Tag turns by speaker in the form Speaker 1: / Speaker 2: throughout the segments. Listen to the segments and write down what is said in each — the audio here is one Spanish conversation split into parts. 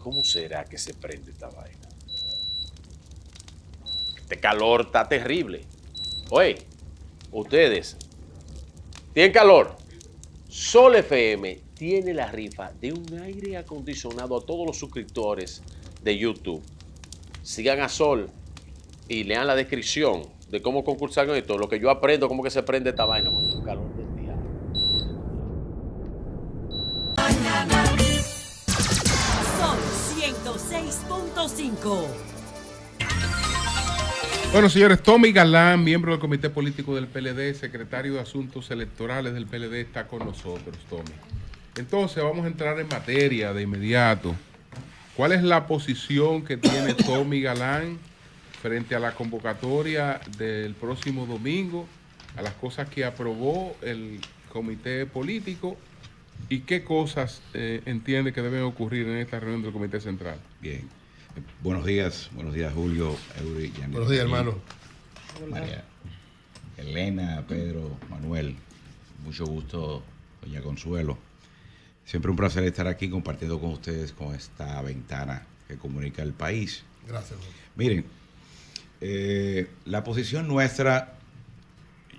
Speaker 1: ¿cómo será que se prende esta vaina? Este calor está terrible. Oye, ustedes, ¿tienen calor? Sol FM tiene la rifa de un aire acondicionado a todos los suscriptores de YouTube. Sigan a Sol y lean la descripción de cómo concursar con esto. Lo que yo aprendo, cómo que se prende esta vaina con un calor del diablo.
Speaker 2: Sol 106.5.
Speaker 3: Bueno, señores, Tommy Galán, miembro del Comité Político del PLD, secretario de Asuntos Electorales del PLD, está con nosotros, Tommy. Entonces, vamos a entrar en materia de inmediato. ¿Cuál es la posición que tiene Tommy Galán frente a la convocatoria del próximo domingo, a las cosas que aprobó el Comité Político y qué cosas entiende que deben ocurrir en esta reunión del Comité Central?
Speaker 4: Bien. Buenos días Julio, Eury, Janet.
Speaker 5: Buenos días, hermano.
Speaker 4: María Elena, Pedro, Manuel, mucho gusto, doña Consuelo. Siempre un placer estar aquí compartiendo con ustedes con esta ventana que comunica el país.
Speaker 5: Gracias.
Speaker 4: Miren, la posición nuestra,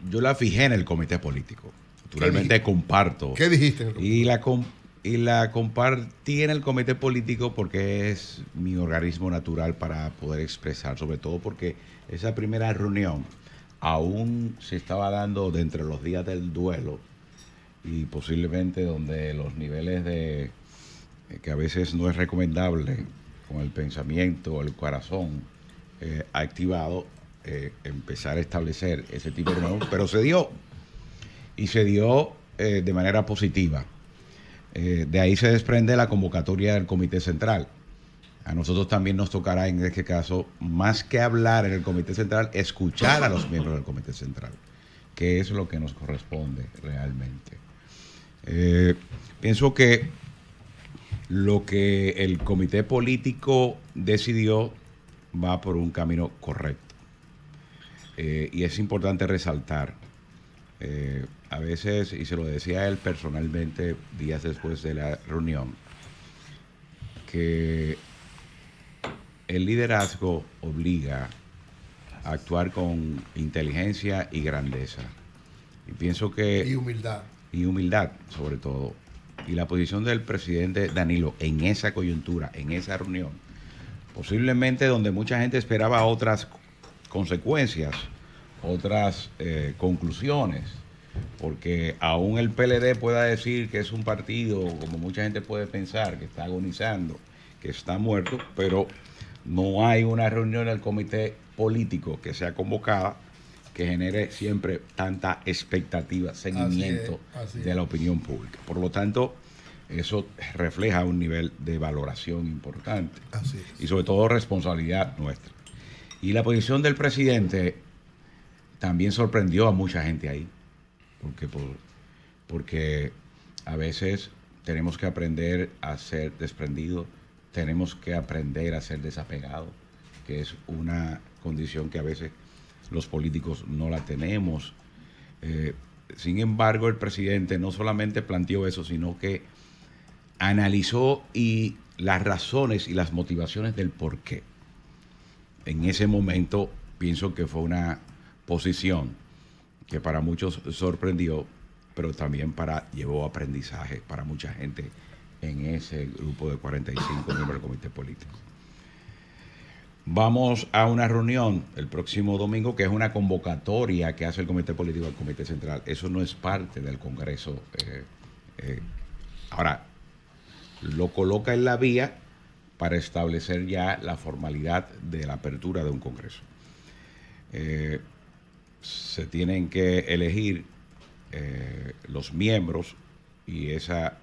Speaker 4: yo la fijé en el comité político. Naturalmente comparto.
Speaker 5: ¿Qué dijiste en el comité?
Speaker 4: Y la compartí en el comité político porque es mi organismo natural para poder expresar, sobre todo porque esa primera reunión aún se estaba dando de entre los días del duelo y posiblemente donde los niveles de que a veces no es recomendable con el pensamiento o el corazón activado, empezar a establecer ese tipo de reunión, pero se dio y se dio de manera positiva. De ahí se desprende la convocatoria del Comité Central. A nosotros también nos tocará en este caso, más que hablar en el Comité Central, escuchar a los miembros del Comité Central, que es lo que nos corresponde realmente. Pienso que lo que el Comité Político decidió va por un camino correcto. Y es importante resaltar, a veces, y se lo decía a él personalmente días después de la reunión, que el liderazgo obliga a actuar con inteligencia y grandeza. Y pienso que...
Speaker 5: Y humildad.
Speaker 4: Y humildad, sobre todo. Y la posición del presidente Danilo en esa coyuntura, en esa reunión, posiblemente donde mucha gente esperaba otras consecuencias, otras conclusiones, porque aún el PLD pueda decir que es un partido, como mucha gente puede pensar, que está agonizando, que está muerto, pero no hay una reunión del comité político que sea convocada que genere siempre tanta expectativa, seguimiento
Speaker 5: así es.
Speaker 4: De la opinión pública. Por lo tanto, eso refleja un nivel de valoración importante.
Speaker 5: Así es.
Speaker 4: Y sobre todo responsabilidad nuestra. Y la posición del presidente también sorprendió a mucha gente ahí. Porque a veces tenemos que aprender a ser desprendidos, tenemos que aprender a ser desapegados, que es una condición que a veces los políticos no la tenemos. Sin embargo, el presidente no solamente planteó eso, sino que analizó y las razones y las motivaciones del por qué. En ese momento pienso que fue una posición que para muchos sorprendió, pero también llevó aprendizaje para mucha gente en ese grupo de 45 miembros del comité político. Vamos a una reunión el próximo domingo, que es una convocatoria que hace el comité político al comité central. Eso no es parte del Congreso. Ahora, lo coloca en la vía para establecer ya la formalidad de la apertura de un Congreso. Se tienen que elegir los miembros y esa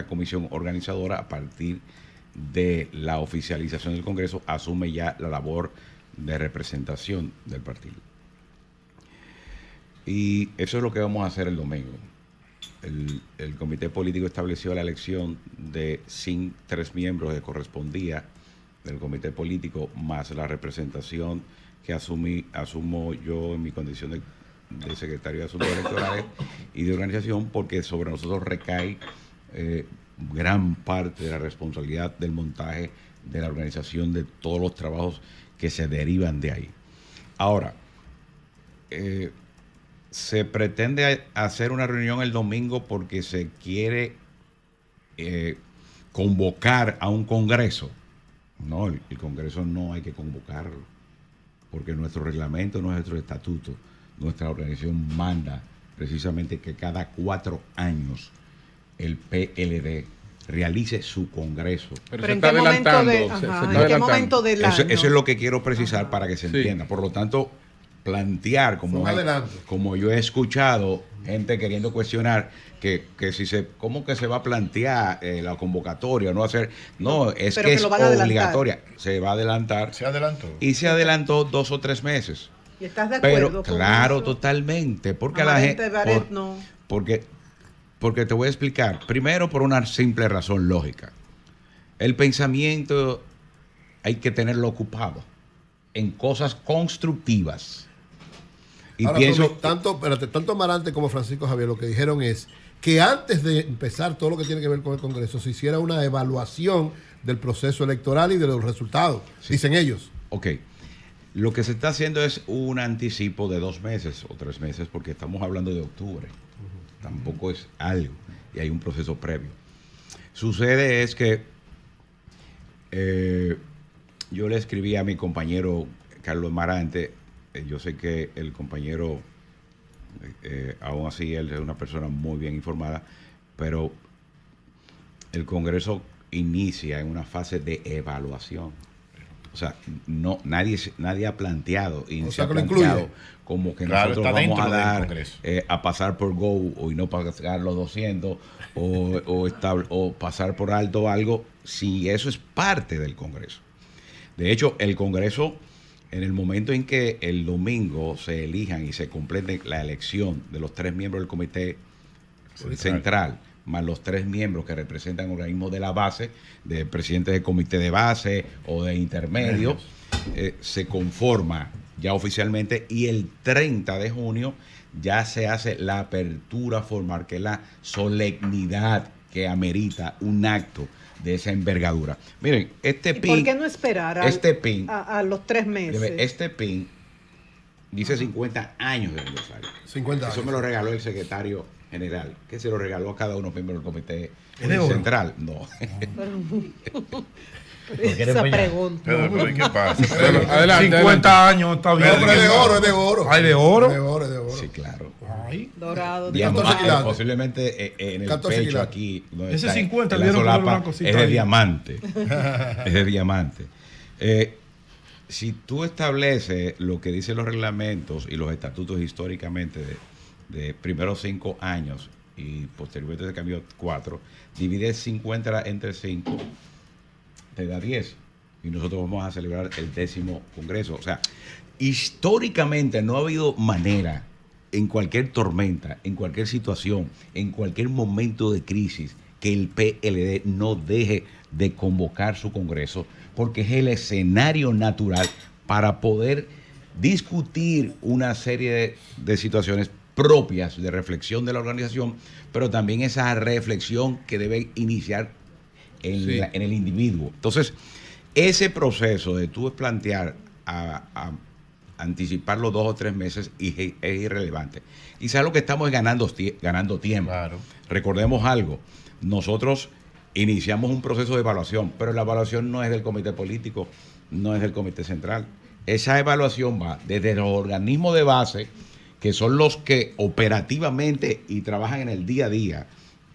Speaker 4: comisión organizadora, a partir de la oficialización del Congreso, asume ya la labor de representación del partido. Y eso es lo que vamos a hacer el domingo. El comité político estableció la elección de 3 miembros que correspondía del comité político, más la representación que asumo yo en mi condición de secretario de Asuntos Electorales y de organización, porque sobre nosotros recae gran parte de la responsabilidad del montaje, de la organización, de todos los trabajos que se derivan de ahí. Ahora, se pretende hacer una reunión el domingo porque se quiere convocar a un congreso. No, el congreso no hay que convocarlo, porque nuestro reglamento, nuestro estatuto, nuestra organización manda precisamente que cada 4 años el PLD realice su congreso.
Speaker 3: Pero
Speaker 2: ¿en
Speaker 3: se está
Speaker 2: qué momento
Speaker 3: adelantando.
Speaker 2: de-
Speaker 3: se
Speaker 2: ajá,
Speaker 3: está
Speaker 2: ¿en qué
Speaker 3: adelantando.
Speaker 2: momento del
Speaker 4: Eso,
Speaker 2: año?
Speaker 4: eso es lo que quiero precisar para que se
Speaker 3: Sí.
Speaker 4: entienda. Por lo tanto, plantear,
Speaker 5: Son adelantos.
Speaker 4: como yo he escuchado gente queriendo cuestionar que si se, ¿cómo que se va a plantear la convocatoria? No hacer, no, es
Speaker 2: Pero
Speaker 4: que
Speaker 2: que
Speaker 4: es
Speaker 2: lo van a adelantar.
Speaker 4: obligatoria. Se va a adelantar.
Speaker 5: Se adelantó.
Speaker 4: Y se adelantó 2 o 3 meses.
Speaker 2: ¿Y estás de
Speaker 4: Pero
Speaker 2: acuerdo con
Speaker 4: claro,
Speaker 2: eso?
Speaker 4: totalmente. Porque a la
Speaker 2: Amarante
Speaker 4: gente.
Speaker 2: Baret no.
Speaker 4: Porque te voy a explicar. Primero, por una simple razón lógica. El pensamiento hay que tenerlo ocupado en cosas constructivas. Y
Speaker 5: Ahora,
Speaker 4: pienso.
Speaker 5: Tommy, tanto Amarante como Francisco Javier lo que dijeron es que antes de empezar todo lo que tiene que ver con el Congreso se hiciera una evaluación del proceso electoral y de los resultados, dicen ellos.
Speaker 4: Ok. Lo que se está haciendo es un anticipo de 2 meses o 3 meses, porque estamos hablando de octubre. Tampoco es algo. Y hay un proceso previo. Sucede es que yo le escribí a mi compañero Carlos Marante. Yo sé que el compañero, aún así, él es una persona muy bien informada, pero el Congreso inicia en una fase de evaluación. O sea, nadie ha planteado y
Speaker 5: O
Speaker 4: se
Speaker 5: sea,
Speaker 4: ha
Speaker 5: que lo
Speaker 4: planteado
Speaker 5: incluye.
Speaker 4: como que
Speaker 6: Claro,
Speaker 4: nosotros
Speaker 6: está
Speaker 4: vamos a
Speaker 6: dentro del
Speaker 4: dar
Speaker 6: Congreso.
Speaker 4: a pasar por Go y no pagar los 200 o pasar por alto algo, si eso es parte del Congreso. De hecho, el Congreso, en el momento en que el domingo se elijan y se complete la elección de los 3 miembros del Comité Central, más los 3 miembros que representan organismos de la base, de presidentes de comité de base o de intermedio, se conforma ya oficialmente y el 30 de junio ya se hace la apertura formal, que es la solemnidad que amerita un acto de esa envergadura. Miren, este
Speaker 2: ¿Y
Speaker 4: pin...
Speaker 2: por qué no esperar a los 3 meses?
Speaker 4: Este pin dice 50 años de aniversario.
Speaker 5: 50
Speaker 4: Eso
Speaker 5: años.
Speaker 4: me lo regaló el secretario general, que se lo regaló a cada uno de los miembros del comité
Speaker 5: ¿Es de oro?
Speaker 4: central. No.
Speaker 2: Esa pregunta.
Speaker 6: Pero, ¿y qué pasa?
Speaker 3: Bueno, adelante,
Speaker 6: 50 años está bien.
Speaker 5: No, pero es de oro, es de oro.
Speaker 6: ¿Ay, de oro?
Speaker 5: Es de oro, es de oro.
Speaker 4: Sí, claro.
Speaker 6: Ay.
Speaker 2: Dorado.
Speaker 4: Digamos,
Speaker 5: 14 quilates.
Speaker 4: posiblemente en el
Speaker 5: 14
Speaker 4: pecho
Speaker 5: quilates.
Speaker 4: aquí. No
Speaker 6: Ese
Speaker 4: está,
Speaker 6: 50
Speaker 4: en la
Speaker 6: le dieron
Speaker 4: solapa,
Speaker 6: una cosita
Speaker 4: es de
Speaker 6: ahí.
Speaker 4: diamante. Es de diamante. Si tú estableces lo que dicen los reglamentos y los estatutos históricamente de primeros 5 años y posteriormente se cambió 4, divides 50 entre 5, te da 10. Y nosotros vamos a celebrar el 10º Congreso. O sea, históricamente no ha habido manera, en cualquier tormenta, en cualquier situación, en cualquier momento de crisis, que el PLD no deje de convocar su Congreso, porque es el escenario natural para poder discutir una serie de situaciones propias de reflexión de la organización, pero también esa reflexión que debe iniciar
Speaker 3: Sí.
Speaker 4: en el individuo. Entonces, ese proceso de tú plantear a anticipar los 2 o 3 meses es irrelevante. Quizás lo que estamos es ganando tiempo.
Speaker 6: Claro.
Speaker 4: Recordemos algo, nosotros iniciamos un proceso de evaluación, pero la evaluación no es del comité político, no es del comité central. Esa evaluación va desde los organismos de base, que son los que operativamente y trabajan en el día a día,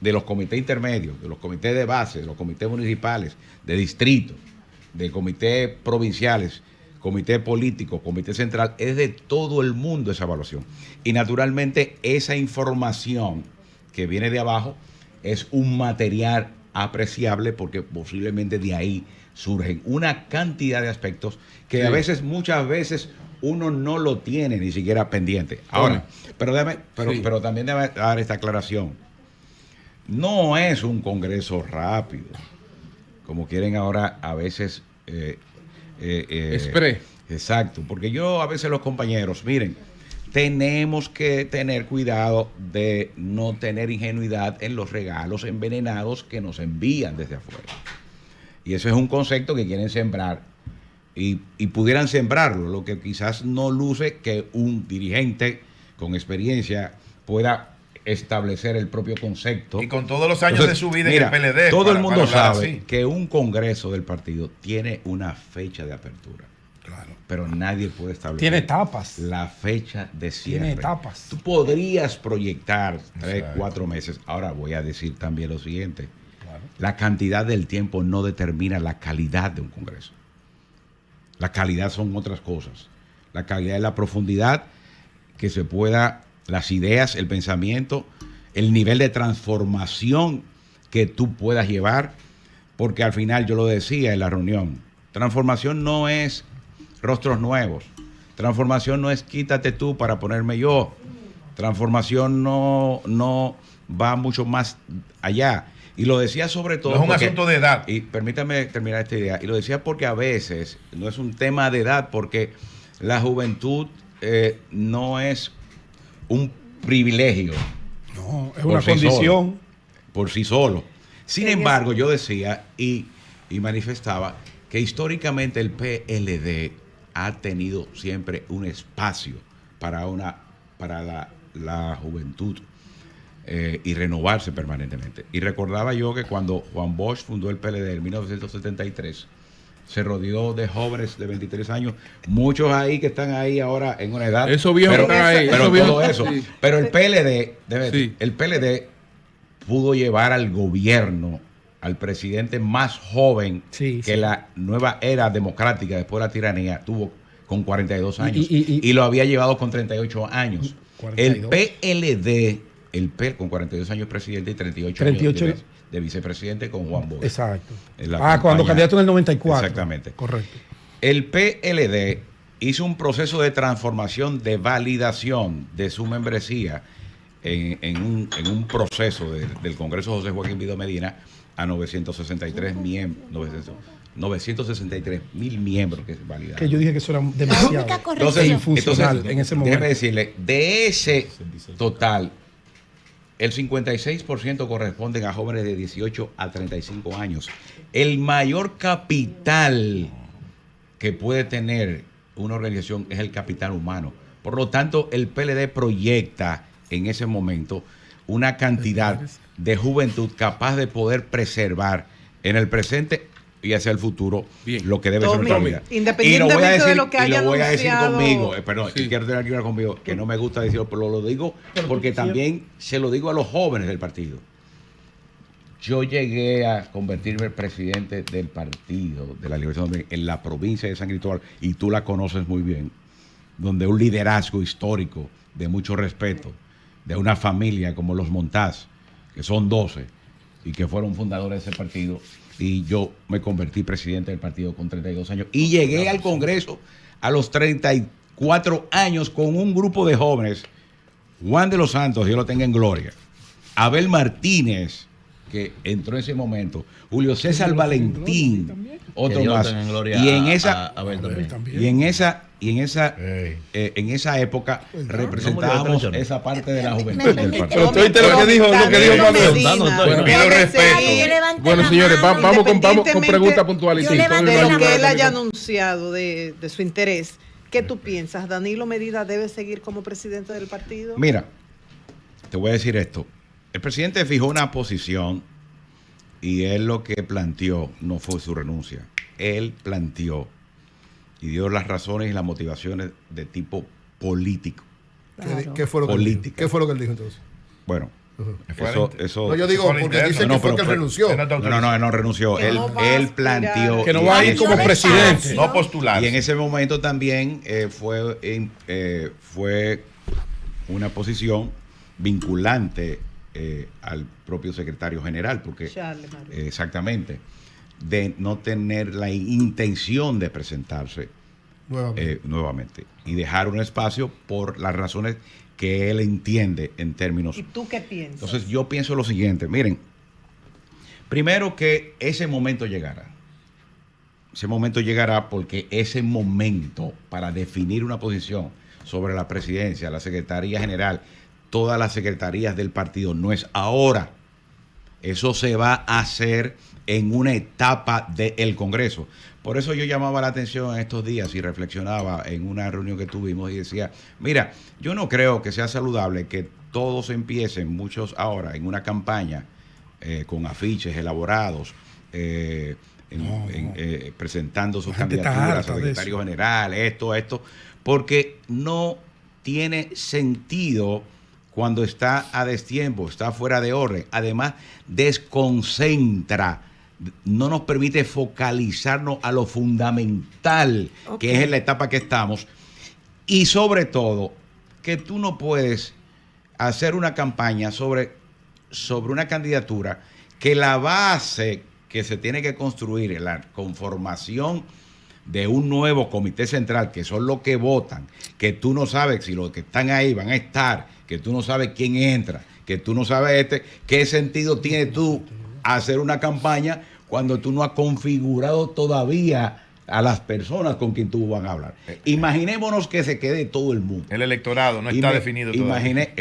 Speaker 4: de los comités intermedios, de los comités de base, de los comités municipales, de distrito, de comités provinciales, comité político, comité central, es de todo el mundo esa evaluación. Y naturalmente esa información que viene de abajo es un material apreciable porque posiblemente de ahí surgen una cantidad de aspectos que a veces, muchas veces, uno no lo tiene ni siquiera pendiente. Ahora, pero también debe dar esta aclaración. No es un congreso rápido, como quieren ahora a veces.
Speaker 3: Express.
Speaker 4: Exacto, porque yo a veces los compañeros, miren, tenemos que tener cuidado de no tener ingenuidad en los regalos envenenados que nos envían desde afuera. Y eso es un concepto que quieren sembrar y pudieran sembrarlo, lo que quizás no luce que un dirigente con experiencia pueda establecer el propio concepto.
Speaker 6: Y con todos los años de su vida
Speaker 4: mira,
Speaker 6: en el PLD.
Speaker 4: Todo el mundo sabe
Speaker 6: así.
Speaker 4: que un congreso del partido tiene una fecha de apertura.
Speaker 6: Claro.
Speaker 4: Pero nadie puede establecer.
Speaker 7: Tiene etapas.
Speaker 4: La fecha de cierre.
Speaker 7: Tiene etapas.
Speaker 4: Tú podrías proyectar 3,
Speaker 6: Exacto.
Speaker 4: 4 meses. Ahora voy a decir también lo siguiente.
Speaker 6: Claro.
Speaker 4: La cantidad del tiempo no determina la calidad de un congreso. La calidad son otras cosas. La calidad es la profundidad que se pueda, las ideas, el pensamiento, el nivel de transformación que tú puedas llevar, porque al final yo lo decía en la reunión, transformación no es rostros nuevos, transformación no es quítate tú para ponerme yo, transformación no va mucho más allá. Y lo decía sobre todo...
Speaker 6: No es un
Speaker 4: porque,
Speaker 6: asunto de edad.
Speaker 4: y permítame terminar esta idea. Y lo decía porque a veces no es un tema de edad, porque la juventud no es un privilegio.
Speaker 7: No, es
Speaker 4: Por
Speaker 7: una
Speaker 4: sí
Speaker 7: condición.
Speaker 4: Por sí solo. Sin embargo, yo decía y manifestaba que históricamente el PLD ha tenido siempre un espacio para la juventud y renovarse permanentemente. Y recordaba yo que cuando Juan Bosch fundó el PLD en 1973, se rodeó de jóvenes de 23 años, muchos ahí que están ahí ahora en una edad.
Speaker 3: Esos viejos
Speaker 4: pero,
Speaker 3: están ahí,
Speaker 4: pero
Speaker 3: esos viejos-
Speaker 4: todo eso.
Speaker 3: sí.
Speaker 4: Pero el PLD,
Speaker 3: Sí.
Speaker 4: el PLD pudo llevar al gobierno al presidente más joven
Speaker 7: Sí,
Speaker 4: que
Speaker 7: sí.
Speaker 4: la nueva era democrática después de la tiranía tuvo con 42 años
Speaker 7: y-
Speaker 4: y lo había llevado con 38 años.
Speaker 7: 42.
Speaker 4: El PL con 42 años presidente y 38,
Speaker 7: 38
Speaker 4: años de vicepresidente con Juan Bosch.
Speaker 7: Exacto.
Speaker 4: En la
Speaker 7: Cuando
Speaker 4: campaña.
Speaker 7: candidato en el 94.
Speaker 4: Exactamente.
Speaker 7: Correcto.
Speaker 4: El PLD hizo un proceso de transformación, de validación de su membresía en un proceso del Congreso José Joaquín Vido Medina a 963 mil miembros que se validaron.
Speaker 7: Que yo dije que eso era demasiado.
Speaker 4: Entonces,
Speaker 7: infuncional en ese momento.
Speaker 4: déjeme decirle, de ese total, el 56% corresponden a jóvenes de 18 a 35 años. El mayor capital que puede tener una organización es el capital humano. Por lo tanto, el PLD proyecta en ese momento una cantidad de juventud capaz de poder preservar en el presente y hacia el futuro
Speaker 3: Bien.
Speaker 4: lo que debe ser
Speaker 2: Tommy,
Speaker 4: nuestra vida.
Speaker 2: independientemente de lo que haya
Speaker 4: y lo voy a decir
Speaker 2: anunciado-
Speaker 4: conmigo, perdón,
Speaker 3: Sí.
Speaker 4: quiero tener que ver conmigo, que no me gusta decirlo, pero lo digo porque también se lo digo a los jóvenes del partido. Yo llegué a convertirme en presidente del partido de la Liberación Dominicana en la provincia de San Cristóbal, y tú la conoces muy bien, donde un liderazgo histórico de mucho respeto, de una familia como los Montaz, que son 12 y que fueron fundadores de ese partido, y yo me convertí presidente del partido con 32 años y llegué al Congreso a los 34 años con un grupo de jóvenes: Juan de los Santos, Dios lo tenga en gloria, Abel Martínez, que entró en ese momento, Julio César Valentín, otro
Speaker 8: Que Dios
Speaker 4: más,
Speaker 8: tenga en gloria
Speaker 4: y en
Speaker 8: a
Speaker 4: esa
Speaker 8: Abel también.
Speaker 4: y en esa época representábamos
Speaker 8: no murió,
Speaker 4: esa parte de la juventud del partido.
Speaker 7: Pero tú oíste lo que dijo
Speaker 2: Danilo
Speaker 7: Manuel.
Speaker 2: Medina,
Speaker 3: Bueno,
Speaker 6: pido
Speaker 2: debe
Speaker 6: respeto.
Speaker 2: seguir
Speaker 3: Bueno, señores, vamos con
Speaker 2: Independientemente
Speaker 3: preguntas puntuales.
Speaker 9: yo
Speaker 3: Sí,
Speaker 9: levanté
Speaker 3: Tommy
Speaker 2: de
Speaker 9: la
Speaker 2: lo
Speaker 3: Manuel,
Speaker 2: que él
Speaker 3: Manuel.
Speaker 2: haya anunciado de su interés. ¿Qué tú piensas? ¿Danilo Medina debe seguir como presidente del partido?
Speaker 4: Mira, te voy a decir esto. El presidente fijó una posición y él lo que planteó no fue su renuncia. Él planteó y dio las razones y las motivaciones de tipo político.
Speaker 5: ¿Qué fue lo que él dijo?
Speaker 4: Política.
Speaker 5: ¿Qué fue lo que él dijo entonces?
Speaker 4: Bueno,
Speaker 5: No,
Speaker 4: eso
Speaker 5: yo digo,
Speaker 6: Fue la
Speaker 5: porque
Speaker 6: interna.
Speaker 5: dice
Speaker 4: No,
Speaker 5: que fue
Speaker 4: pero
Speaker 5: que él
Speaker 4: fue-
Speaker 5: renunció.
Speaker 4: no renunció.
Speaker 2: Que
Speaker 4: Él,
Speaker 2: no va a
Speaker 4: él
Speaker 2: aspirar.
Speaker 4: planteó
Speaker 7: Que no va a ir
Speaker 4: y
Speaker 7: como
Speaker 4: ese-
Speaker 7: presidente.
Speaker 6: No postular.
Speaker 4: Y en ese momento también fue una posición vinculante al propio secretario general, porque
Speaker 2: Charles Mario.
Speaker 4: exactamente, de no tener la intención de presentarse nuevamente y dejar un espacio por las razones que él entiende en términos.
Speaker 2: ¿Y tú qué piensas?
Speaker 4: Entonces yo pienso lo siguiente, miren, primero que ese momento llegará. Ese momento llegará porque ese momento para definir una posición sobre la presidencia, la Secretaría General, todas las secretarías del partido. No es ahora. Eso se va a hacer en una etapa del Congreso. Por eso yo llamaba la atención en estos días y reflexionaba en una reunión que tuvimos y decía, mira, yo no creo que sea saludable que todos empiecen, muchos ahora, en una campaña con afiches elaborados, presentando sus
Speaker 7: La gente está
Speaker 4: candidaturas
Speaker 7: harta
Speaker 4: a
Speaker 7: de
Speaker 4: secretario
Speaker 7: eso.
Speaker 4: general, esto, porque no tiene sentido cuando está a destiempo, está fuera de orden. Además, desconcentra, no nos permite focalizarnos a lo fundamental, que es en la etapa que estamos. Y sobre todo, que tú no puedes hacer una campaña sobre una candidatura que la base que se tiene que construir en la conformación de un nuevo comité central, que son los que votan, que tú no sabes si los que están ahí van a estar, que tú no sabes quién entra, que tú no sabes qué sentido tiene tú hacer una campaña cuando tú no has configurado todavía a las personas con quien tú vas a hablar. Imaginémonos que se quede todo el mundo.
Speaker 6: El electorado no está definido todavía.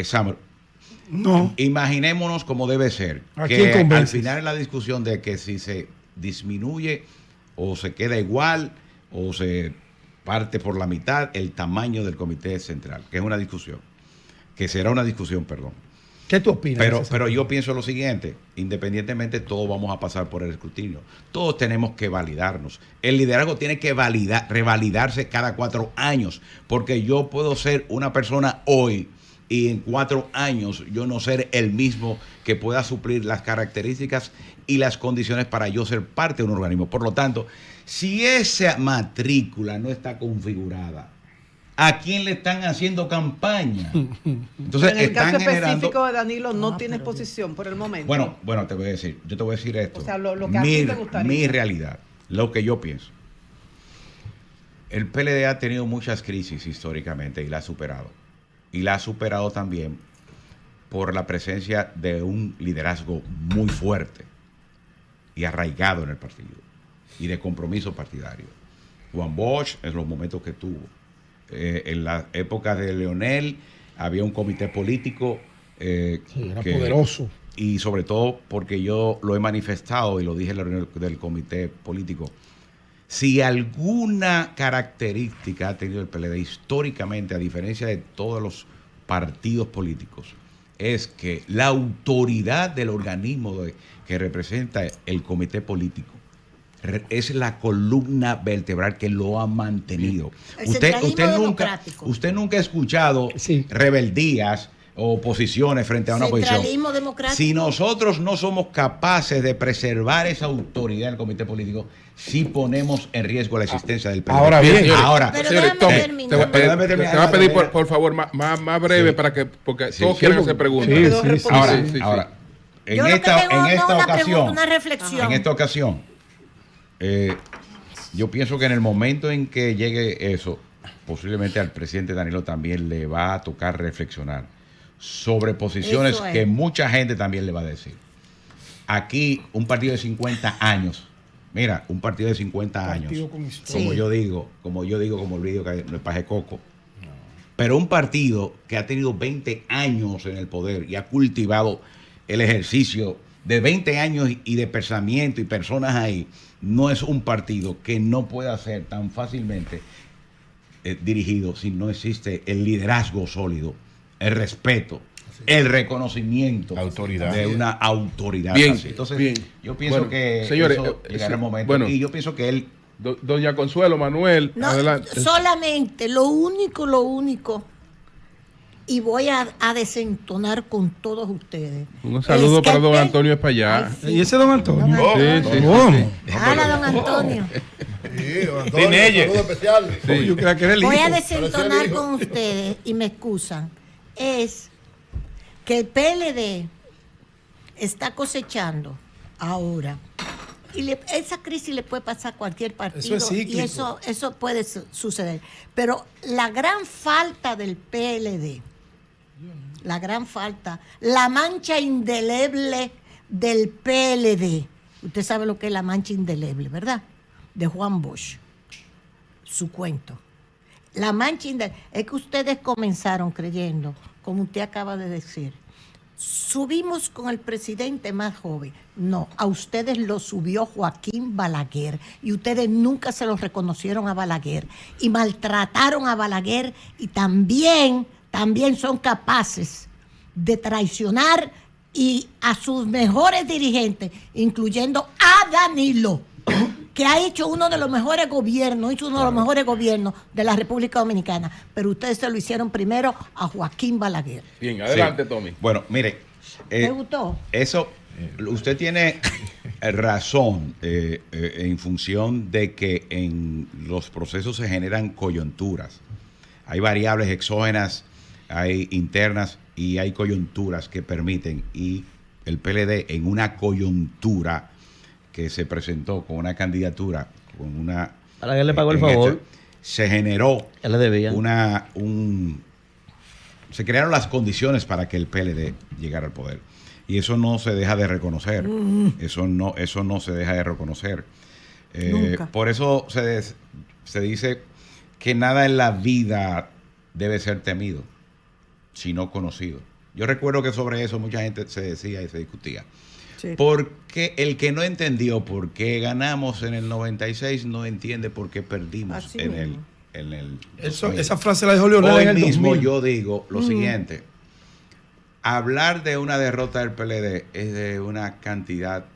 Speaker 7: No.
Speaker 4: Imaginémonos como debe ser.
Speaker 7: ¿A
Speaker 4: Que
Speaker 7: quién
Speaker 4: al
Speaker 7: convences?
Speaker 4: final en la discusión de que si se disminuye o se queda igual o se parte por la mitad el tamaño del comité central, que es una discusión, que será una discusión, perdón.
Speaker 7: ¿Qué tú opinas?
Speaker 4: Pero yo pienso lo siguiente, independientemente todos vamos a pasar por el escrutinio, todos tenemos que validarnos. El liderazgo tiene que revalidarse cada 4 años, porque yo puedo ser una persona hoy y en 4 años yo no ser el mismo que pueda suplir las características y las condiciones para yo ser parte de un organismo. Por lo tanto, si esa matrícula no está configurada, ¿a quién le están haciendo campaña? Entonces,
Speaker 2: en el caso
Speaker 4: están generando...
Speaker 2: específico de Danilo no tienes posición por el momento.
Speaker 4: Bueno, te voy a decir, yo te voy a decir esto.
Speaker 2: O sea, lo que a ti te gustaría.
Speaker 4: Mi realidad, lo que yo pienso. El PLD ha tenido muchas crisis históricamente y la ha superado. Y la ha superado también por la presencia de un liderazgo muy fuerte y arraigado en el partido y de compromiso partidario. Juan Bosch, en los momentos que tuvo, en la época de Leonel, había un comité político
Speaker 7: era poderoso.
Speaker 4: Y sobre todo porque yo lo he manifestado y lo dije en la reunión del comité político. Si alguna característica ha tenido el PLD históricamente, a diferencia de todos los partidos políticos, es que la autoridad del organismo que representa el comité político es la columna vertebral que lo ha mantenido. Usted nunca ha escuchado rebeldías o oposiciones frente a una oposición.
Speaker 8: Centralismo democrático.
Speaker 4: Si nosotros no somos capaces de preservar esa autoridad en el comité político, sí ponemos en riesgo la existencia del PLD.
Speaker 3: Ahora bien,
Speaker 4: señores,
Speaker 3: Tommy, te voy a pedir por favor más breve porque todos quieren hacer preguntas.
Speaker 4: Ahora,
Speaker 8: en
Speaker 4: esta ocasión, yo pienso que en el momento en que llegue eso, posiblemente al presidente Danilo también le va a tocar reflexionar sobre posiciones que mucha gente también le va a decir. Aquí, un partido de 50 años, mira, un partido de 50 años, como yo digo, como el vídeo que no es paje coco, pero un partido que ha tenido 20 años en el poder y ha cultivado el ejercicio de 20 años y de pensamiento y personas ahí, no es un partido que no pueda ser tan fácilmente dirigido si no existe el liderazgo sólido, el respeto, el reconocimiento de una autoridad.
Speaker 3: Bien,
Speaker 4: así. Entonces,
Speaker 3: bien.
Speaker 4: yo pienso que
Speaker 3: señores,
Speaker 4: eso llegará el momento. Y yo pienso que él...
Speaker 3: Doña Consuelo, Manuel,
Speaker 8: No,
Speaker 3: adelante.
Speaker 8: solamente, lo único, y voy a desentonar con todos ustedes.
Speaker 3: Un saludo para don Antonio Espaillat.
Speaker 7: ¿Y ese don Antonio?
Speaker 8: Hola, don Antonio.
Speaker 5: Tiene ella. Saludo especial.
Speaker 7: Yo creía que era el
Speaker 8: Voy
Speaker 7: hijo.
Speaker 8: a desentonar con ustedes y me excusan. Es que el PLD está cosechando ahora. Y esa crisis le puede pasar a cualquier partido.
Speaker 7: Eso es cíclico.
Speaker 8: Y eso puede suceder. Pero la gran falta del PLD, la mancha indeleble del PLD. Usted sabe lo que es la mancha indeleble, ¿verdad? De Juan Bosch. Su cuento. La mancha es que ustedes comenzaron creyendo, como usted acaba de decir, subimos con el presidente más joven. No, a ustedes lo subió Joaquín Balaguer y ustedes nunca se lo reconocieron a Balaguer y maltrataron a Balaguer y también son capaces de traicionar y a sus mejores dirigentes, incluyendo a Danilo, que ha hecho uno de los mejores gobiernos, de la República Dominicana, pero ustedes se lo hicieron primero a Joaquín Balaguer.
Speaker 3: Bien, adelante, Tommy.
Speaker 4: Bueno, mire.
Speaker 8: ¿Te gustó?
Speaker 4: Eso, usted tiene razón en función de que en los procesos se generan coyunturas. Hay variables exógenas, hay internas y hay coyunturas que permiten. Y el PLD en una coyuntura que se presentó con una candidatura, con una...
Speaker 9: A la que le pagó el favor.
Speaker 4: Se generó
Speaker 9: él le debía.
Speaker 4: Se crearon las condiciones para que el PLD llegara al poder. Y eso no se deja de reconocer. Eso no se deja de reconocer. Por eso se dice que nada en la vida debe ser temido, sino conocido. Yo recuerdo que sobre eso mucha gente se decía y se discutía. Sí. Porque el que no entendió por qué ganamos en el 96 no entiende por qué perdimos en el
Speaker 7: esa frase la dijo Leonel
Speaker 4: hoy
Speaker 7: en el
Speaker 4: mismo
Speaker 7: 2000.
Speaker 4: Yo digo lo siguiente: hablar de una derrota del PLD es de una cantidad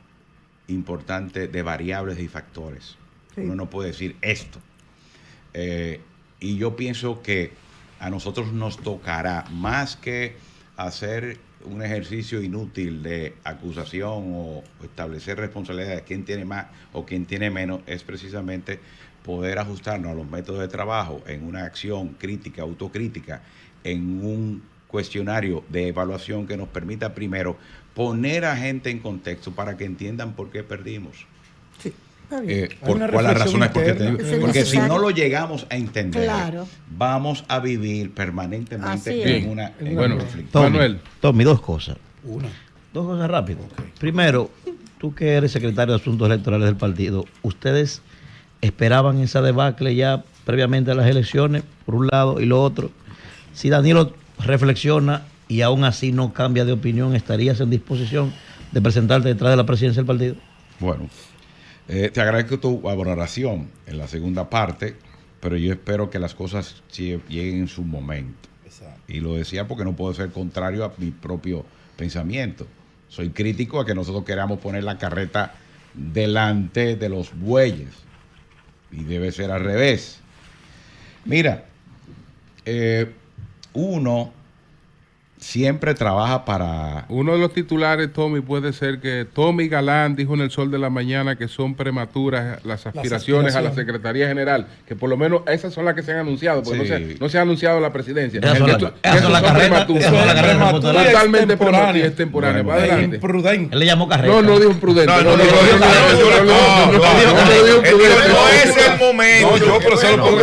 Speaker 4: importante de variables y factores. Sí. Uno no puede decir esto. Y yo pienso que a nosotros nos tocará, más que hacer un ejercicio inútil de acusación o establecer responsabilidades de quién tiene más o quién tiene menos, es precisamente poder ajustarnos a los métodos de trabajo en una acción crítica, autocrítica, en un cuestionario de evaluación que nos permita primero poner a gente en contexto para que entiendan por qué perdimos. Sí. Por cuál las razones porque si no lo llegamos a entender, vamos a vivir permanentemente en un conflicto.
Speaker 9: Tommy, dos cosas. Dos cosas rápidas. Okay. Primero, tú que eres secretario de Asuntos Electorales del partido, ¿ustedes esperaban esa debacle ya previamente a las elecciones, por un lado, y lo otro? Si Danilo reflexiona y aún así no cambia de opinión, ¿estarías en disposición de presentarte detrás de la presidencia del partido?
Speaker 4: Bueno, te agradezco tu valoración en la segunda parte, pero yo espero que las cosas lleguen en su momento. Exacto. Y lo decía porque no puedo ser contrario a mi propio pensamiento. Soy crítico a que nosotros queramos poner la carreta delante de los bueyes. Y debe ser al revés. Mira, uno siempre trabaja para...
Speaker 3: Uno de los titulares, Tommy, puede ser que Tommy Galán dijo en El Sol de la Mañana que son prematuras las aspiraciones a la Secretaría General, que por lo menos esas son las que se han anunciado, porque no se ha anunciado la presidencia.
Speaker 9: Esas son las carreras.
Speaker 3: Totalmente temporáneas. Va adelante.
Speaker 7: Imprudente.
Speaker 9: Él le llamó carrera.
Speaker 3: No dijo imprudente.
Speaker 6: No es el momento.
Speaker 7: No, pero se lo pongo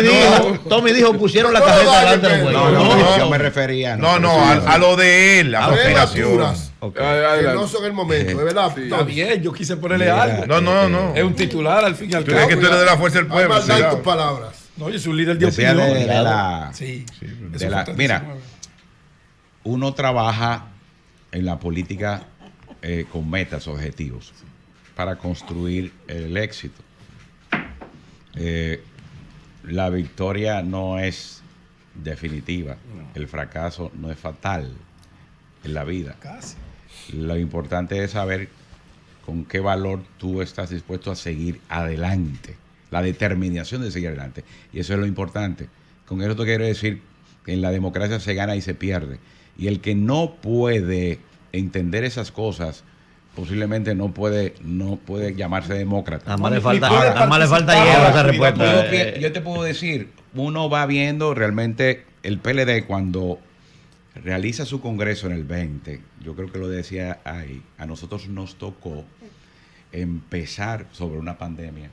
Speaker 7: yo.
Speaker 9: Tommy dijo, pusieron la carreta delante de los bueyes.
Speaker 4: No, yo me refería.
Speaker 6: A lo de él, a aspiraciones.
Speaker 5: Que no son el momento, ¿de verdad?
Speaker 7: Sí. Está bien, yo quise ponerle algo.
Speaker 6: No.
Speaker 7: Es un titular al fin y al
Speaker 6: cabo. Tú eres que tú eres de la fuerza del pueblo.
Speaker 5: Tus palabras.
Speaker 7: No, yo soy un líder de opinión.
Speaker 4: Mira, uno trabaja en la política con metas, objetivos, para construir el éxito. La victoria no es definitiva, el fracaso no es fatal en la vida.
Speaker 7: Casi.
Speaker 4: Lo importante es saber con qué valor tú estás dispuesto a seguir adelante, la determinación de seguir adelante, y eso es lo importante. Con eso te quiero decir que en la democracia se gana y se pierde, y el que no puede entender esas cosas posiblemente no puede llamarse demócrata.
Speaker 9: Nada más le falta hielo a esa respuesta.
Speaker 4: Yo te puedo decir, uno va viendo realmente el PLD cuando realiza su congreso en el 20, yo creo que lo decía ahí, a nosotros nos tocó empezar sobre una pandemia.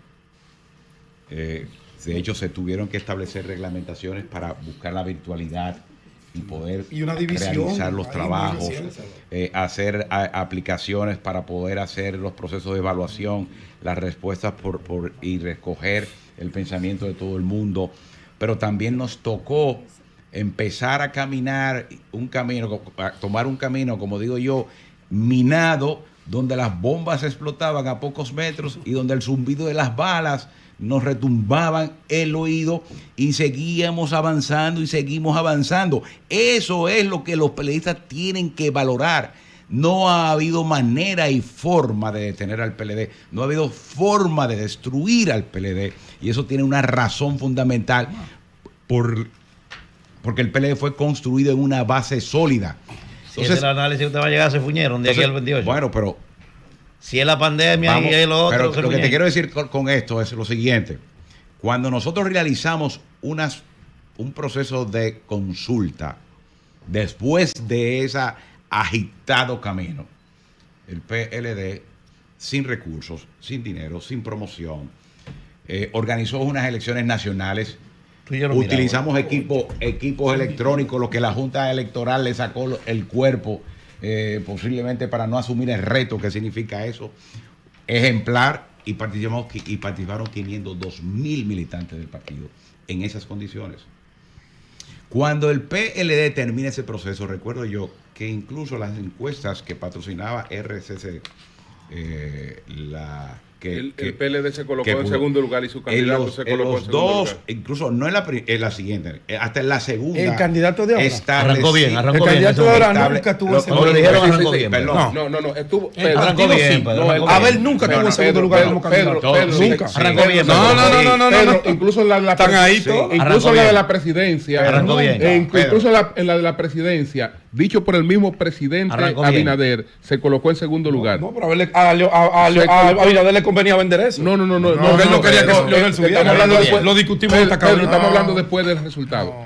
Speaker 4: De hecho, se tuvieron que establecer reglamentaciones para buscar la virtualidad y poder
Speaker 7: Y una división
Speaker 4: realizar los
Speaker 7: ahí
Speaker 4: trabajos,
Speaker 7: muy reciente.
Speaker 4: hacer aplicaciones para poder hacer los procesos de evaluación, las respuestas y recoger el pensamiento de todo el mundo. Pero también nos tocó empezar a caminar un camino, a tomar un camino, como digo yo, minado, donde las bombas explotaban a pocos metros y donde el zumbido de las balas nos retumbaban el oído y seguíamos avanzando y seguimos avanzando. Eso es lo que los PLDistas tienen que valorar. No ha habido manera y forma de detener al PLD, no ha habido forma de destruir al PLD, y eso tiene una razón fundamental porque el PLD fue construido en una base sólida.
Speaker 9: Si es el análisis, usted va a llegar a se fuñeron de aquí al 28.
Speaker 4: Bueno, pero
Speaker 9: si es la pandemia y es lo otro.
Speaker 4: Pero lo que te quiero decir con esto es lo siguiente. Cuando nosotros realizamos un proceso de consulta, después de ese agitado camino, el PLD, sin recursos, sin dinero, sin promoción, organizó unas elecciones nacionales. Utilizamos equipos electrónicos, lo que la Junta Electoral le sacó el cuerpo, posiblemente para no asumir el reto que significa eso. Ejemplar, y participaron 502,000 militantes del partido en esas condiciones. Cuando el PLD termina ese proceso, recuerdo yo que incluso las encuestas que patrocinaba RCC,
Speaker 3: el PLD se colocó en segundo lugar y su candidato se colocó en segundo lugar.
Speaker 4: Incluso no en la siguiente, hasta en la segunda.
Speaker 7: El candidato de ahora
Speaker 9: arrancó bien.
Speaker 7: El candidato de ahora nunca tuvo ese
Speaker 9: segundo lugar. Arrancó bien.
Speaker 3: No, estuvo.
Speaker 9: Arrancó bien.
Speaker 7: Abel nunca tuvo segundo lugar como candidato. Nunca.
Speaker 9: Arrancó bien.
Speaker 3: No. Incluso en la de la presidencia.
Speaker 9: Arrancó bien.
Speaker 3: Incluso en la de la presidencia, dicho por el mismo presidente Abinader, se colocó en segundo lugar.
Speaker 7: No, pero a Abinader le convenía vender eso.
Speaker 3: No.
Speaker 7: Porque él no quería que Leonel subiera. Lo discutimos en esta cabina.
Speaker 3: Estamos hablando después del resultado.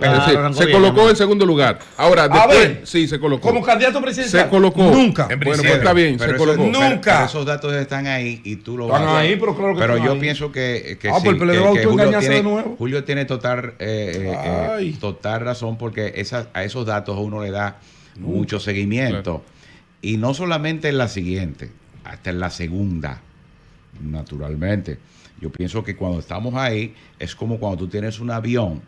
Speaker 3: Se colocó en segundo lugar. Ahora, después, sí, se colocó.
Speaker 7: Como candidato presidencial.
Speaker 3: Se colocó.
Speaker 7: Nunca.
Speaker 3: Bueno, pues está bien, se colocó.
Speaker 7: Nunca.
Speaker 4: Pero esos datos están ahí y tú lo
Speaker 7: están ahí, pero claro que
Speaker 4: pero
Speaker 7: están
Speaker 4: yo
Speaker 7: ahí.
Speaker 4: pienso que
Speaker 7: Pues el PLD va a autoengañarse de nuevo.
Speaker 4: Julio tiene total razón, porque a esos datos a uno le da mucho seguimiento. Claro. Y no solamente en la siguiente, hasta en la segunda, naturalmente. Yo pienso que cuando estamos ahí es como cuando tú tienes un avión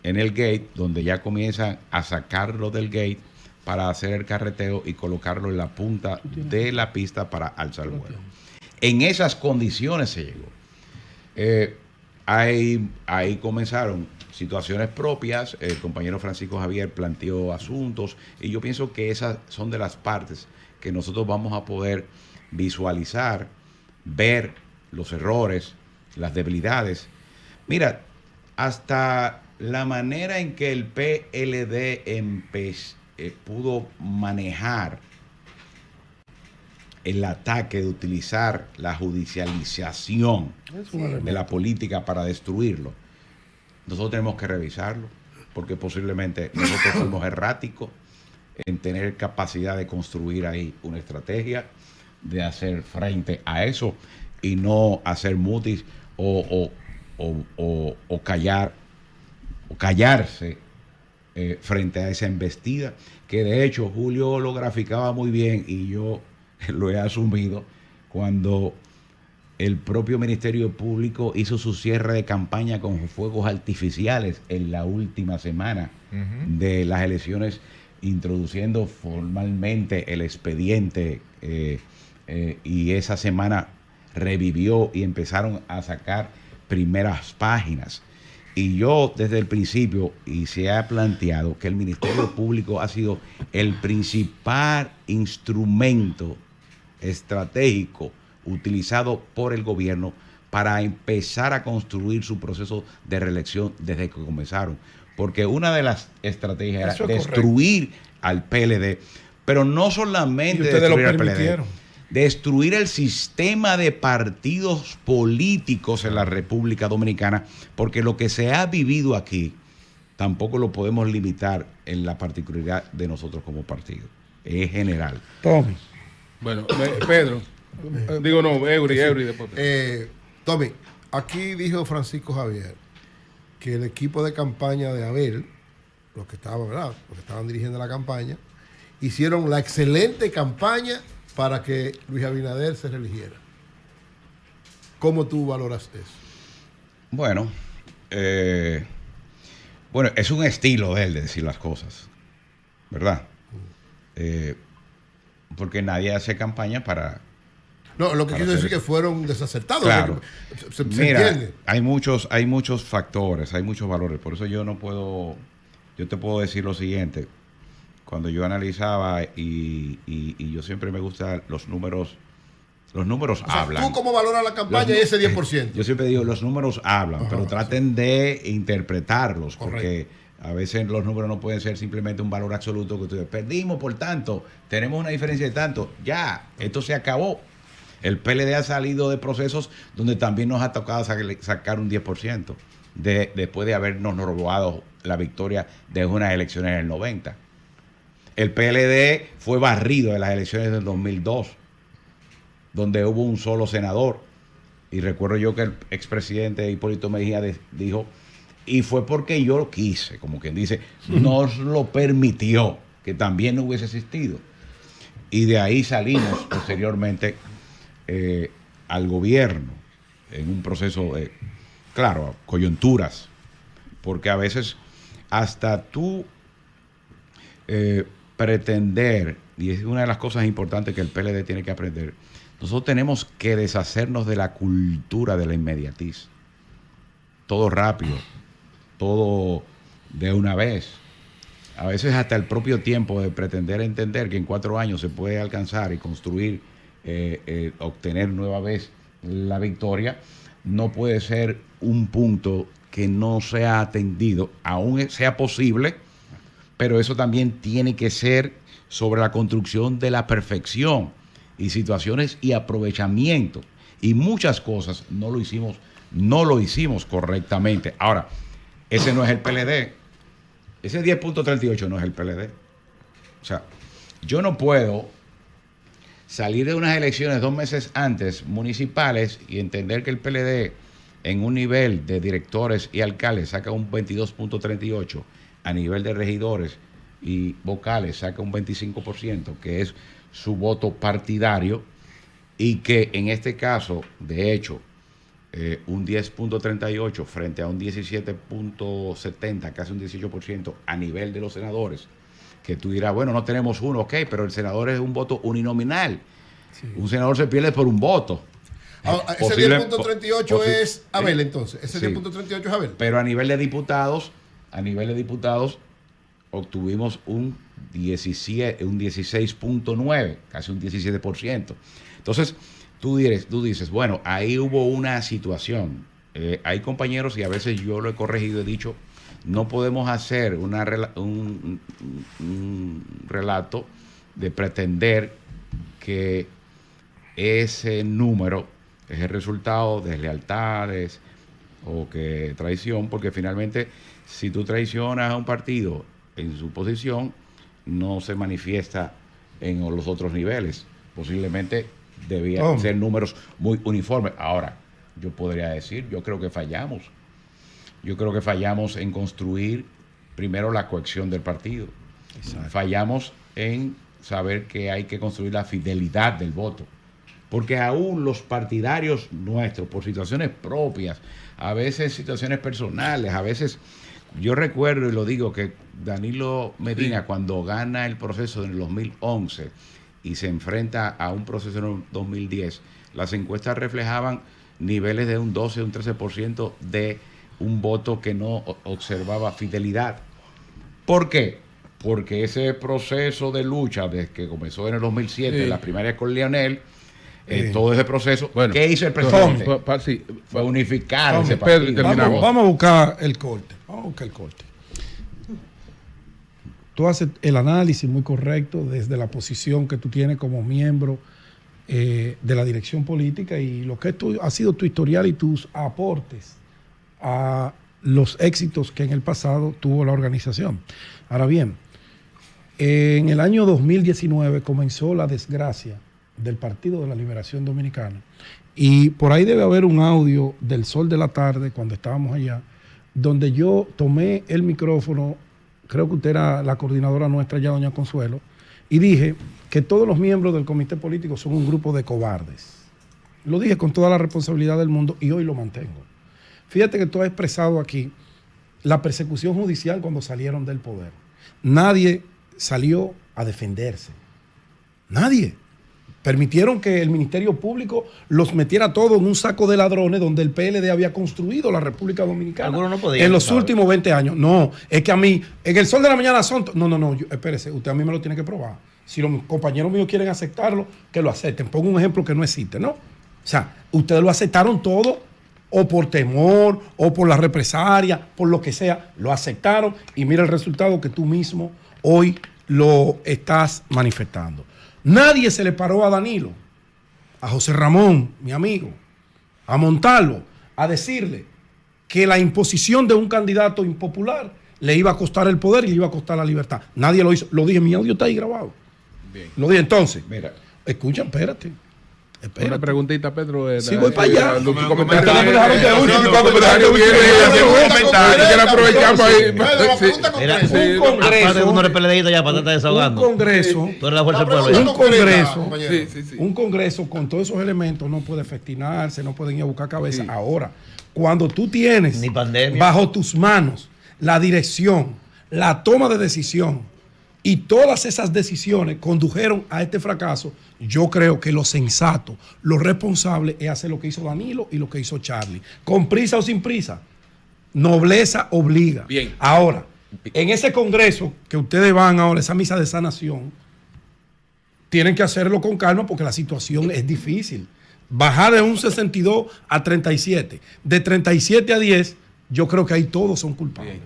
Speaker 4: en el gate, donde ya comienzan a sacarlo del gate para hacer el carreteo y colocarlo en la punta de la pista para alzar el vuelo. En esas condiciones se llegó. Ahí comenzaron situaciones propias. El compañero Francisco Javier planteó asuntos y yo pienso que esas son de las partes que nosotros vamos a poder visualizar, ver los errores, las debilidades. Mira, hasta la manera en que el PLD pudo manejar el ataque de utilizar la judicialización de la política para destruirlo. Nosotros tenemos que revisarlo, porque posiblemente nosotros fuimos erráticos en tener capacidad de construir ahí una estrategia, de hacer frente a eso y no hacer mutis o callarse frente a esa embestida, que de hecho Julio lo graficaba muy bien y yo lo he asumido cuando el propio Ministerio Público hizo su cierre de campaña con fuegos artificiales en la última semana de las elecciones, introduciendo formalmente el expediente y esa semana revivió y empezaron a sacar primeras páginas. Y yo desde el principio, y se ha planteado que el Ministerio Público ha sido el principal instrumento estratégico utilizado por el gobierno para empezar a construir su proceso de reelección desde que comenzaron. Porque una de las estrategias era destruir al PLD, pero no solamente destruir al PLD, destruir el sistema de partidos políticos en la República Dominicana, porque lo que se ha vivido aquí tampoco lo podemos limitar en la particularidad de nosotros como partido. Es general.
Speaker 7: Tommy.
Speaker 3: Bueno, Pedro. Digo no, Eury después.
Speaker 5: Tommy, aquí dijo Francisco Javier que el equipo de campaña de Abel los que estaban, ¿verdad? Los que estaban dirigiendo la campaña, hicieron la excelente campaña para que Luis Abinader se reeligiera. ¿Cómo tú valoras eso?
Speaker 4: Bueno, es un estilo de él de decir las cosas, ¿verdad? Porque nadie hace campaña para...
Speaker 5: No, lo que quiero decir es que fueron desacertados.
Speaker 4: Claro.
Speaker 5: Se
Speaker 4: Mira,
Speaker 5: entiende.
Speaker 4: hay muchos factores, hay muchos valores. Por eso yo te puedo decir lo siguiente. Cuando yo analizaba y yo siempre me gustan los números hablan.
Speaker 5: ¿Tú cómo valoras la campaña y ese 10%?
Speaker 4: Yo siempre digo, los números hablan,
Speaker 5: Ajá,
Speaker 4: pero traten de interpretarlos,
Speaker 5: Correcto.
Speaker 4: porque a veces los números no pueden ser simplemente un valor absoluto que tú dices, perdimos por tanto, tenemos una diferencia de tanto, ya, esto se acabó. El PLD ha salido de procesos donde también nos ha tocado sacar un 10% después de habernos robado la victoria de unas elecciones en el 90. El PLD fue barrido de las elecciones del 2002, donde hubo un solo senador. Y recuerdo yo que el expresidente Hipólito Mejía dijo, y fue porque yo lo quise, como quien dice, nos lo permitió, que también no hubiese existido. Y de ahí salimos posteriormente al gobierno, en un proceso de, claro, coyunturas, porque a veces hasta tú pretender, y es una de las cosas importantes que el PLD tiene que aprender, nosotros tenemos que deshacernos de la cultura de la inmediatiz. Todo rápido, todo de una vez. A veces hasta el propio tiempo de pretender entender que en 4 años se puede alcanzar y construir, obtener nueva vez la victoria, no puede ser un punto que no sea atendido, aún sea posible, pero eso también tiene que ser sobre la construcción de la perfección y situaciones y aprovechamiento. Y muchas cosas no lo hicimos correctamente. Ahora, ese no es el PLD. Ese 10.38 no es el PLD. O sea, yo no puedo salir de unas elecciones 2 meses antes, municipales, y entender que el PLD en un nivel de directores y alcaldes saca un 22.38, a nivel de regidores y vocales saca un 25%, que es su voto partidario, y que en este caso, de hecho, un 10.38 frente a un 17.70, casi un 18% a nivel de los senadores, que tú dirás, bueno, no tenemos uno, ok, pero el senador es un voto uninominal. Sí. Un senador se pierde por un voto.
Speaker 5: Ese 10.38 es Abel, entonces. Ese sí. 10.38 es Abel.
Speaker 4: Pero a nivel de diputados obtuvimos un 16.9, casi un 17%. Entonces, tú dices, bueno, ahí hubo una situación. Hay compañeros, y a veces yo lo he corregido, he dicho, no podemos hacer un relato de pretender que ese número es el resultado de lealtades o que traición, porque finalmente si tú traicionas a un partido en su posición, no se manifiesta en los otros niveles. Posiblemente debían ser números muy uniformes. Ahora, yo podría decir, yo creo que fallamos. Yo creo que fallamos en construir primero la cohesión del partido. Exacto. Fallamos en saber que hay que construir la fidelidad del voto. Porque aún los partidarios nuestros, por situaciones propias, a veces situaciones personales, a veces, yo recuerdo y lo digo, que Danilo Medina, sí, cuando gana el proceso en el 2011 y se enfrenta a un proceso en el 2010, las encuestas reflejaban niveles de un 12, un 13% de un voto que no observaba fidelidad. ¿Por qué? Porque ese proceso de lucha, desde que comenzó en el 2007, sí, las primarias con Leonel, todo ese proceso, bueno, ¿qué hizo el presidente? Fue unificar ese partido.
Speaker 7: Vamos a buscar el corte. Tú haces el análisis muy correcto desde la posición que tú tienes como miembro de la dirección política y lo que ha sido tu historial y tus aportes a los éxitos que en el pasado tuvo la organización. Ahora bien, en el año 2019 comenzó la desgracia del Partido de la Liberación Dominicana y por ahí debe haber un audio del Sol de la Tarde cuando estábamos allá, donde yo tomé el micrófono creo que usted era la coordinadora nuestra ya, doña Consuelo, y dije que todos los miembros del comité político son un grupo de cobardes. Lo dije con toda la responsabilidad del mundo y hoy lo mantengo. Fíjate que tú has expresado aquí la persecución judicial cuando salieron del poder. Nadie salió a defenderse. Nadie. Permitieron que el Ministerio Público los metiera todos en un saco de ladrones donde el PLD había construido la República Dominicana.
Speaker 9: Algunos no podían,
Speaker 7: en los
Speaker 9: ¿sabes?
Speaker 7: últimos 20 años. No, es que a mí, en el sol de la mañana son... No, espérese, usted a mí me lo tiene que probar. Si los compañeros míos quieren aceptarlo, que lo acepten. Pongo un ejemplo que no existe, ¿no? O sea, ustedes lo aceptaron todo, o por temor, o por la represalia, por lo que sea, lo aceptaron y mira el resultado que tú mismo hoy lo estás manifestando. Nadie se le paró a Danilo, a José Ramón, mi amigo, a Montalvo, a decirle que la imposición de un candidato impopular le iba a costar el poder y le iba a costar la libertad. Nadie lo hizo. Lo dije, mi audio está ahí grabado.
Speaker 4: Bien.
Speaker 7: Lo dije entonces.
Speaker 4: Mira,
Speaker 7: escucha, espérate.
Speaker 3: Una preguntita, Pedro.
Speaker 7: Sí, voy para allá.
Speaker 3: Tu
Speaker 7: Ustedes
Speaker 3: comentario
Speaker 7: me dejaron de último.
Speaker 3: quieren aprovechar para ir.
Speaker 9: Mira,
Speaker 7: Un
Speaker 9: aparte de uno
Speaker 7: congreso.
Speaker 9: de PLDista ya para estar desahogando.
Speaker 7: Un congreso.
Speaker 9: Tú eres la fuerza del pueblo.
Speaker 7: Un
Speaker 9: ya.
Speaker 7: congreso.
Speaker 3: Sí.
Speaker 7: Un congreso con todos esos elementos no puede festinarse, no pueden ir a buscar cabeza. Ahora, cuando tú tienes
Speaker 9: Ni pandemia.
Speaker 7: bajo tus manos la dirección, la toma de decisión y todas esas decisiones condujeron a este fracaso, yo creo que lo sensato, lo responsable es hacer lo que hizo Danilo y lo que hizo Charlie. Con prisa o sin prisa, nobleza obliga.
Speaker 3: Bien.
Speaker 7: Ahora, en ese congreso que ustedes van ahora, esa misa de sanación, tienen que hacerlo con calma porque la situación es difícil. Bajar de un 62 a 37, de 37 a 10, yo creo que ahí todos son culpables.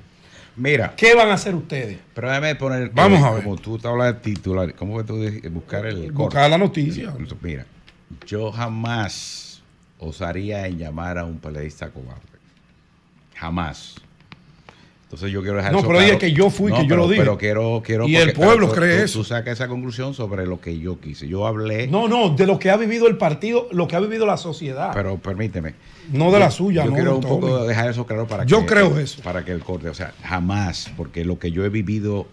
Speaker 4: mira,
Speaker 7: ¿Qué van a hacer ustedes?
Speaker 4: pero déjame poner.
Speaker 7: Vamos a ver.
Speaker 4: Como tú te hablas de titular, ¿cómo fue tú buscar el corte?
Speaker 7: Buscar la noticia.
Speaker 4: Mira, yo jamás osaría en llamar a un peleadista cobarde. Jamás. Entonces yo quiero dejar
Speaker 7: No,
Speaker 4: eso
Speaker 7: pero
Speaker 4: claro.
Speaker 7: dije que yo fui, que yo
Speaker 4: pero-
Speaker 7: lo dije.
Speaker 4: Pero quiero
Speaker 7: Y el pueblo
Speaker 4: tú-
Speaker 7: cree
Speaker 4: tú-
Speaker 7: eso.
Speaker 4: Tú sacas esa conclusión sobre lo que yo quise. Yo hablé,
Speaker 7: No, de lo que ha vivido el partido, lo que ha vivido la sociedad.
Speaker 4: pero permíteme.
Speaker 7: No de la suya,
Speaker 4: Yo
Speaker 7: no,
Speaker 4: quiero un
Speaker 7: Tommy.
Speaker 4: poco dejar eso claro para
Speaker 7: Yo
Speaker 4: que...
Speaker 7: creo eso.
Speaker 4: Para que el corte, o sea, jamás, porque lo que yo he vivido,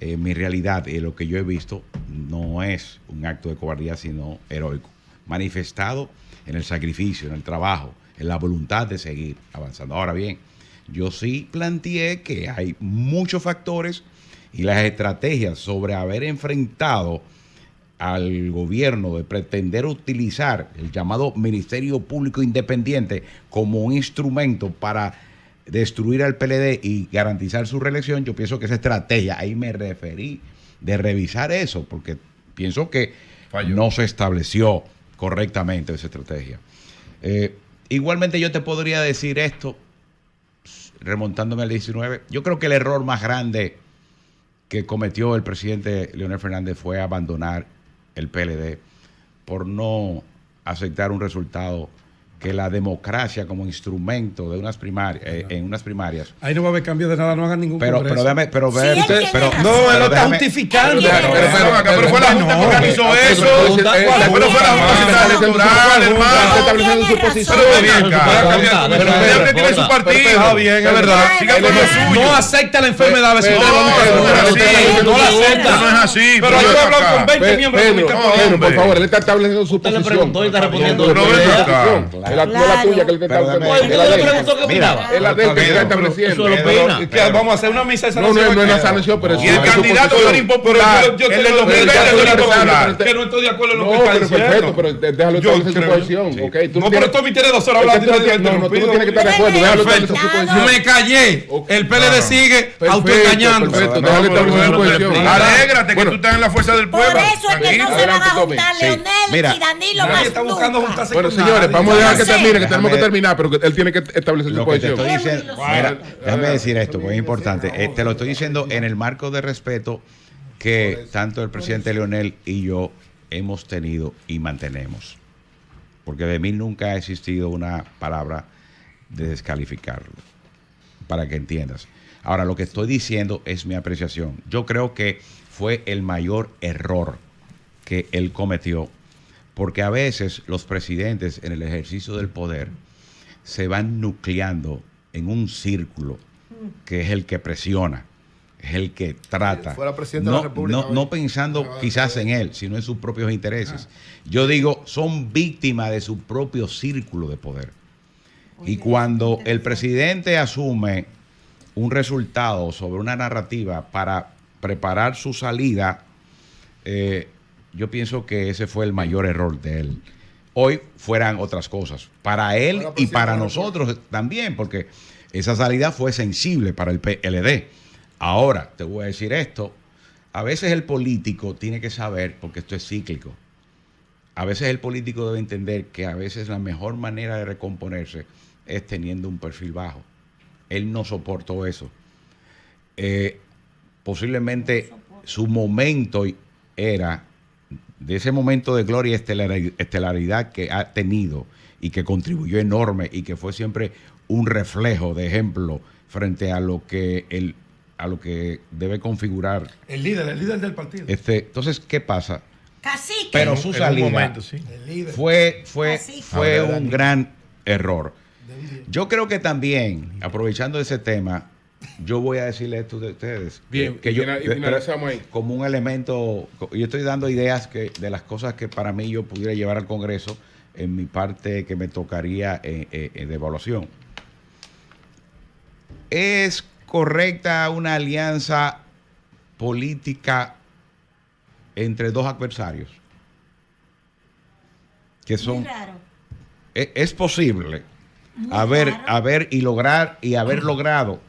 Speaker 4: mi realidad y lo que yo he visto, no es un acto de cobardía, sino heroico. Manifestado en el sacrificio, en el trabajo, en la voluntad de seguir avanzando. Ahora bien, yo sí planteé que hay muchos factores y las estrategias sobre haber enfrentado al gobierno de pretender utilizar el llamado Ministerio Público Independiente como un instrumento para destruir al PLD y garantizar su reelección. Yo pienso que esa estrategia, ahí me referí de revisar eso, porque pienso que
Speaker 6: Falló.
Speaker 4: no se estableció correctamente esa estrategia. Igualmente yo te podría decir esto, remontándome al 19, yo creo que el error más grande que cometió el presidente Leonel Fernández fue abandonar el PLD por no aceptar un resultado que la democracia como instrumento de unas primarias, en unas primarias.
Speaker 7: Ahí no va a haber cambio de nada, no hagan ningún
Speaker 4: Pero
Speaker 7: congreso.
Speaker 4: déjame, pero
Speaker 8: Sí, él tiene razón.
Speaker 7: No, él lo está
Speaker 4: déjame-
Speaker 7: justificando.
Speaker 6: Pero fue la Junta que organizó eso. Pero fue la Junta Electoral, hermano.
Speaker 3: estableciendo su posición.
Speaker 6: Pero bien, Usted tiene su partido.
Speaker 7: bien, es verdad.
Speaker 6: Siga con lo suyo.
Speaker 7: No acepta la enfermedad. a ver si
Speaker 6: No,
Speaker 7: ustedes van a
Speaker 6: pero
Speaker 7: hacer.
Speaker 6: no es así.
Speaker 7: No la acepta.
Speaker 6: No es así.
Speaker 7: Pero yo he hablado con 20
Speaker 3: Pedro,
Speaker 7: miembros del comité
Speaker 3: Pedro,
Speaker 7: político.
Speaker 3: por favor, él está estableciendo su
Speaker 9: Usted le
Speaker 3: posición.
Speaker 9: preguntó y está respondiendo.
Speaker 3: No,
Speaker 6: Pero ven
Speaker 3: es
Speaker 6: acá.
Speaker 3: la tuya que él está
Speaker 4: Pero dame-
Speaker 3: estableciendo.
Speaker 9: Oye, usted le preguntó qué
Speaker 4: Mira,
Speaker 9: opinaba.
Speaker 3: Es la de él que está
Speaker 9: Eso
Speaker 3: estableciendo.
Speaker 9: lo opina.
Speaker 7: ¿Y qué? Vamos a hacer una misa de
Speaker 3: No,
Speaker 7: sanación.
Speaker 3: no es la sanación, pero
Speaker 6: Y el candidato era impopular.
Speaker 7: Yo
Speaker 6: El del
Speaker 7: tengo
Speaker 6: 2020 era impopular.
Speaker 7: que no estoy de acuerdo en lo
Speaker 3: No,
Speaker 7: que está
Speaker 3: pero
Speaker 7: diciendo.
Speaker 3: perfecto, pero déjalo
Speaker 7: Yo
Speaker 3: establecer su
Speaker 7: creo-
Speaker 3: posición,
Speaker 4: sí.
Speaker 3: ¿ok? Tú
Speaker 7: No, pero
Speaker 3: tienes-
Speaker 7: Tommy tiene 2 horas
Speaker 3: Es que
Speaker 7: hablando.
Speaker 3: tú no tienes- no, tú no tienes que estar de acuerdo, déjalo establecer su posición.
Speaker 7: Me callé. El PLD sigue autoengañando.
Speaker 3: Perfecto, déjalo establecer su posición.
Speaker 6: Alégrate que
Speaker 3: Bueno,
Speaker 6: tú estás en la fuerza del
Speaker 8: Por
Speaker 6: pueblo.
Speaker 8: eso es que no
Speaker 6: Tranquilo.
Speaker 8: se van a
Speaker 3: Adelante, Tommy.
Speaker 8: juntar
Speaker 4: Sí.
Speaker 8: Leonel
Speaker 4: Mira,
Speaker 8: y Danilo
Speaker 7: Nadie
Speaker 8: más
Speaker 7: está buscando
Speaker 8: nunca.
Speaker 7: juntarse
Speaker 3: Bueno,
Speaker 7: con
Speaker 3: señores,
Speaker 7: nadie.
Speaker 3: vamos a dejar que
Speaker 8: sé.
Speaker 3: termine, que tenemos que
Speaker 4: Déjame-
Speaker 3: terminar, pero que él tiene que establecer su
Speaker 4: Lo que te
Speaker 3: posición.
Speaker 4: estoy diciendo, mira, déjame decir esto, muy importante. Te lo estoy diciendo en el marco de respeto que tanto el presidente Leonel y yo hemos tenido y mantenemos. Porque de mí nunca ha existido una palabra de descalificarlo, para que entiendas. Ahora, lo que estoy diciendo es mi apreciación. Yo creo que fue el mayor error que él cometió, porque a veces los presidentes en el ejercicio del poder se van nucleando en un círculo que es el que presiona. es el que trata.
Speaker 5: Fuera presidente de la República,
Speaker 4: no pensando quizás en él, sino en sus propios intereses. Yo digo, son víctimas de su propio círculo de poder. Y cuando el presidente asume un resultado sobre una narrativa para preparar su salida, yo pienso que ese fue el mayor error de él. Hoy fueran otras cosas, para él y para nosotros también, porque esa salida fue sensible para el PLD. Ahora, te voy a decir esto, a veces el político tiene que saber, porque esto es cíclico, a veces el político debe entender que a veces la mejor manera de recomponerse es teniendo un perfil bajo. Él no soportó eso. Posiblemente su momento era, de ese momento de gloria y estelaridad que ha tenido y que contribuyó enorme y que fue siempre un reflejo de ejemplo frente a lo que debe configurar
Speaker 7: El líder del partido.
Speaker 4: entonces, ¿qué pasa?
Speaker 8: Cacique.
Speaker 4: Pero su salida fue un gran error. Yo creo que también, aprovechando ese tema, yo voy a decirle esto de ustedes.
Speaker 3: Bien,
Speaker 4: que yo,
Speaker 3: y finalizamos ahí.
Speaker 4: como un elemento, yo estoy dando ideas de las cosas que para mí yo pudiera llevar al Congreso en mi parte que me tocaría de evaluación. ¿Es correcta una alianza política entre dos adversarios? Que son...
Speaker 8: Muy raro.
Speaker 4: Es posible
Speaker 8: Muy
Speaker 4: haber logrado,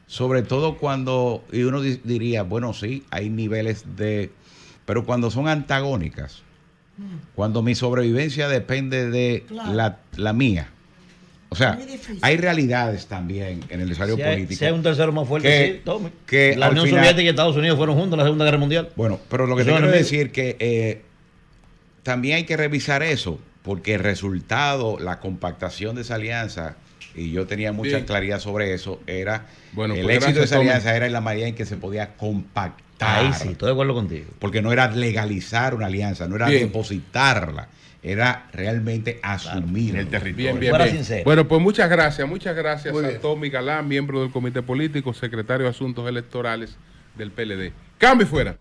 Speaker 4: sobre todo cuando, y uno diría, bueno, sí, hay niveles pero cuando son antagónicas, cuando mi sobrevivencia depende de la mía. O sea, hay realidades también en el escenario político.
Speaker 9: Si hay un tercero más fuerte, sí, tome.
Speaker 4: Que
Speaker 9: la Unión Soviética y Estados Unidos fueron juntos en la Segunda Guerra Mundial.
Speaker 4: Bueno, pero lo que te quiero decir que también hay que revisar eso, porque el resultado, la compactación de esa alianza, y yo tenía mucha claridad sobre eso, era el éxito de esa alianza era en la manera en que se podía compactar.
Speaker 9: Ahí sí, estoy de acuerdo contigo.
Speaker 4: Porque no era legalizar una alianza, no era depositarla, era realmente asumir el territorio.
Speaker 3: Bien. Bueno, pues muchas gracias a Tommy Galán, miembro del Comité Político, secretario de Asuntos Electorales del PLD. Cambio fuera.